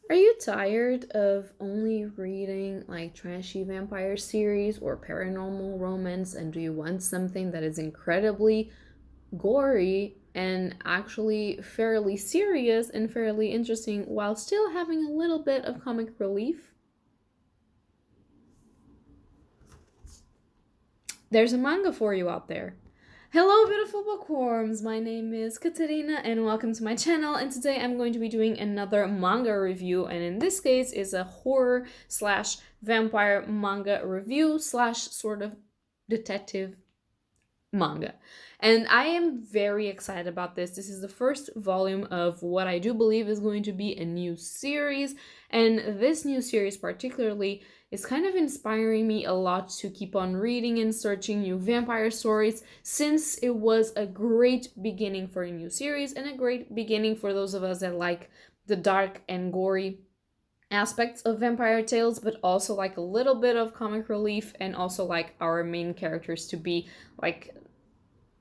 Are you tired of only reading like trashy vampire series or paranormal romance, and do you want something that is incredibly gory and actually fairly serious and fairly interesting while still having a little bit of comic relief? There's a manga for you out there. Hello, beautiful bookworms! My name is Katarina, and welcome to my channel. And today I'm going to be doing another manga review, and in this case, is a horror slash vampire manga review slash sort of detective manga. And I am very excited about this. This is the first volume of what I do believe is going to be a new series. And this new series, particularly, is kind of inspiring me a lot to keep on reading and searching new vampire stories, since it was a great beginning for a new series and a great beginning for those of us that like the dark and gory aspects of vampire tales, but also like a little bit of comic relief, and also like our main characters to be like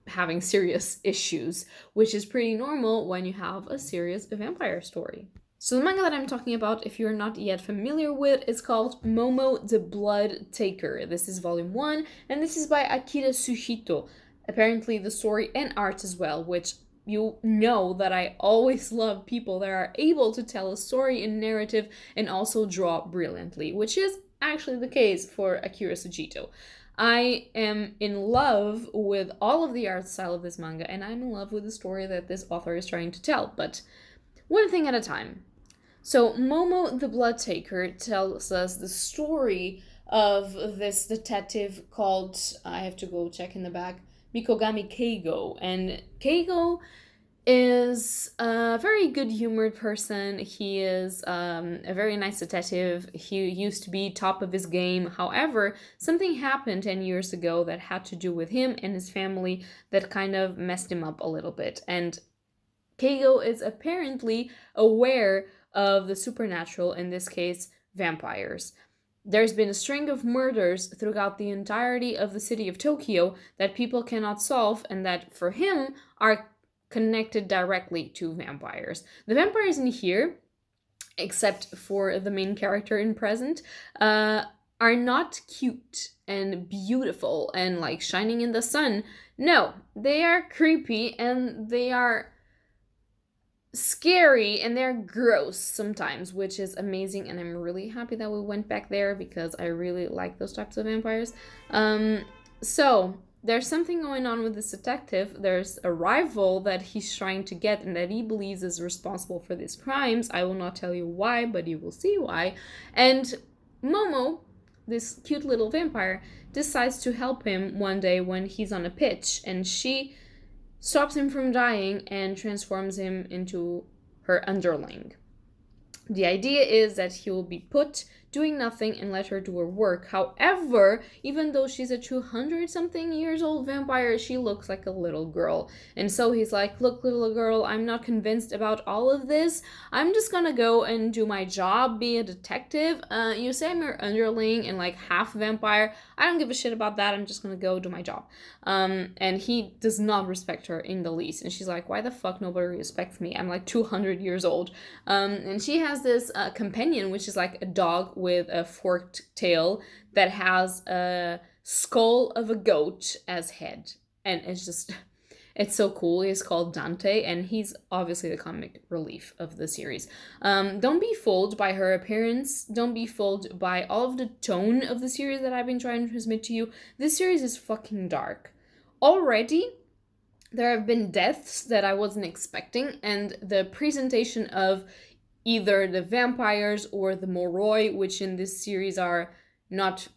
having serious issues, which is pretty normal when you have a serious vampire story. So the manga that I'm talking about, if you're not yet familiar with, is called Momo the Bloodtaker. This is volume 1, and this is by Akira Sushito. Apparently the story and art as well, which you know that I always love people that are able to tell a story and narrative and also draw brilliantly, which is actually the case for Akira Sushito. I am in love with all of the art style of this manga, and I'm in love with the story that this author is trying to tell, but one thing at a time. So, Momo the Bloodtaker tells us the story of this detective called, I have to go check in the back, Mikogami Keigo. And Keigo is a very good humored person. He is a very nice detective. He used to be top of his game. However, something happened 10 years ago that had to do with him and his family that kind of messed him up a little bit. And Keigo is apparently aware of the supernatural, in this case, vampires. There's been a string of murders throughout the entirety of the city of Tokyo that people cannot solve, and that for him are connected directly to vampires. The vampires in here, except for the main character in present, are not cute and beautiful and like shining in the sun. No, they are creepy and they are scary and they're gross sometimes, which is amazing, and I'm really happy that we went back there because I really like those types of vampires. So there's something going on with this detective. There's a rival that he's trying to get and that he believes is responsible for these crimes. I will not tell you why, but you will see why. And Momo, this cute little vampire, decides to help him one day when he's on a pitch, and she stops him from dying and transforms him into her underling. The idea is that he will be put doing nothing and let her do her work. However, even though she's a 200 something years old vampire, she looks like a little girl. And so he's like, look, little girl, I'm not convinced about all of this. I'm just gonna go and do my job, be a detective. You say I'm your underling and like half vampire. I don't give a shit about that. I'm just gonna go do my job. And he does not respect her in the least. And she's like, why the fuck nobody respects me? I'm like 200 years old. And she has this companion, which is like a dog with a forked tail that has a skull of a goat as head. And it's so cool. He's called Dante, and he's obviously the comic relief of the series. Don't be fooled by her appearance. Don't be fooled by all of the tone of the series that I've been trying to transmit to you. This series is fucking dark. Already, there have been deaths that I wasn't expecting, and the presentation of either the vampires or the moroi, which in this series are not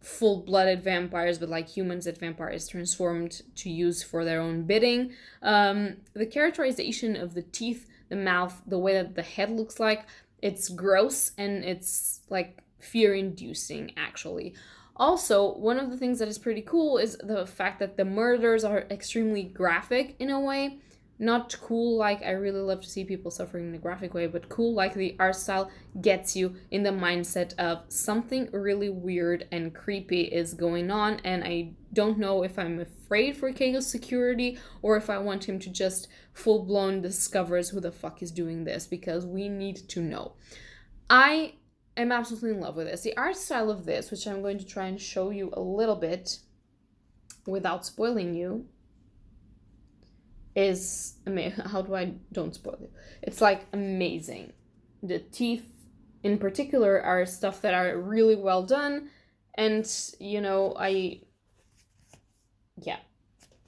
full-blooded vampires, but like humans that vampires transformed to use for their own bidding. The characterization of the teeth, the mouth, the way that the head looks like, it's gross and it's like fear-inducing, actually. Also, one of the things that is pretty cool is the fact that the murders are extremely graphic in a way. Not cool like I really love to see people suffering in a graphic way, but cool like the art style gets you in the mindset of something really weird and creepy is going on, and I don't know if I'm afraid for Keigo's security or if I want him to just full-blown discovers who the fuck is doing this, because we need to know. I am absolutely in love with this. The art style of this, which I'm going to try and show you a little bit without spoiling you, is amazing. How do I don't spoil it? It's like amazing. The teeth in particular are stuff that are really well done, and you know,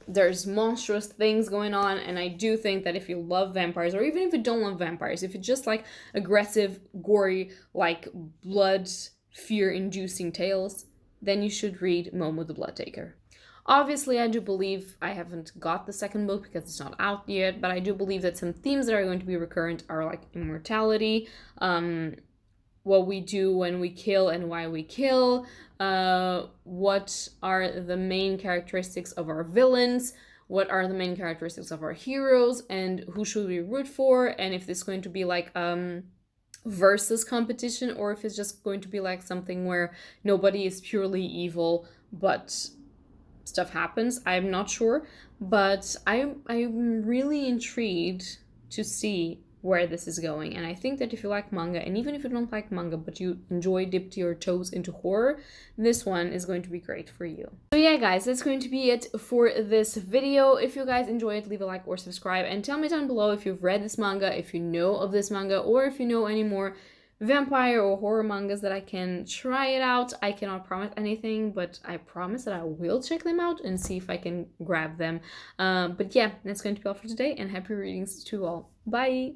there's monstrous things going on, and I do think that if you love vampires, or even if you don't love vampires, if you just like aggressive, gory, like blood, fear-inducing tales, then you should read Momo the Bloodtaker. Obviously, I do believe, I haven't got the second book because it's not out yet, but I do believe that some themes that are going to be recurrent are like immortality, what we do when we kill and why we kill, what are the main characteristics of our villains, what are the main characteristics of our heroes, and who should we root for, and if this is going to be like versus competition, or if it's just going to be like something where nobody is purely evil, but stuff happens. I'm not sure, but I'm really intrigued to see where this is going. And I think that if you like manga, and even if you don't like manga but you enjoy dip your toes into horror, this one is going to be great for you. So yeah guys, that's going to be it for this video. If you guys enjoy it, leave a like or subscribe, and tell me down below if you've read this manga, if you know of this manga, or if you know any more vampire or horror mangas that I can try it out. I cannot promise anything, but I promise that I will check them out and see if I can grab them. But yeah, that's going to be all for today, and happy readings to all. Bye!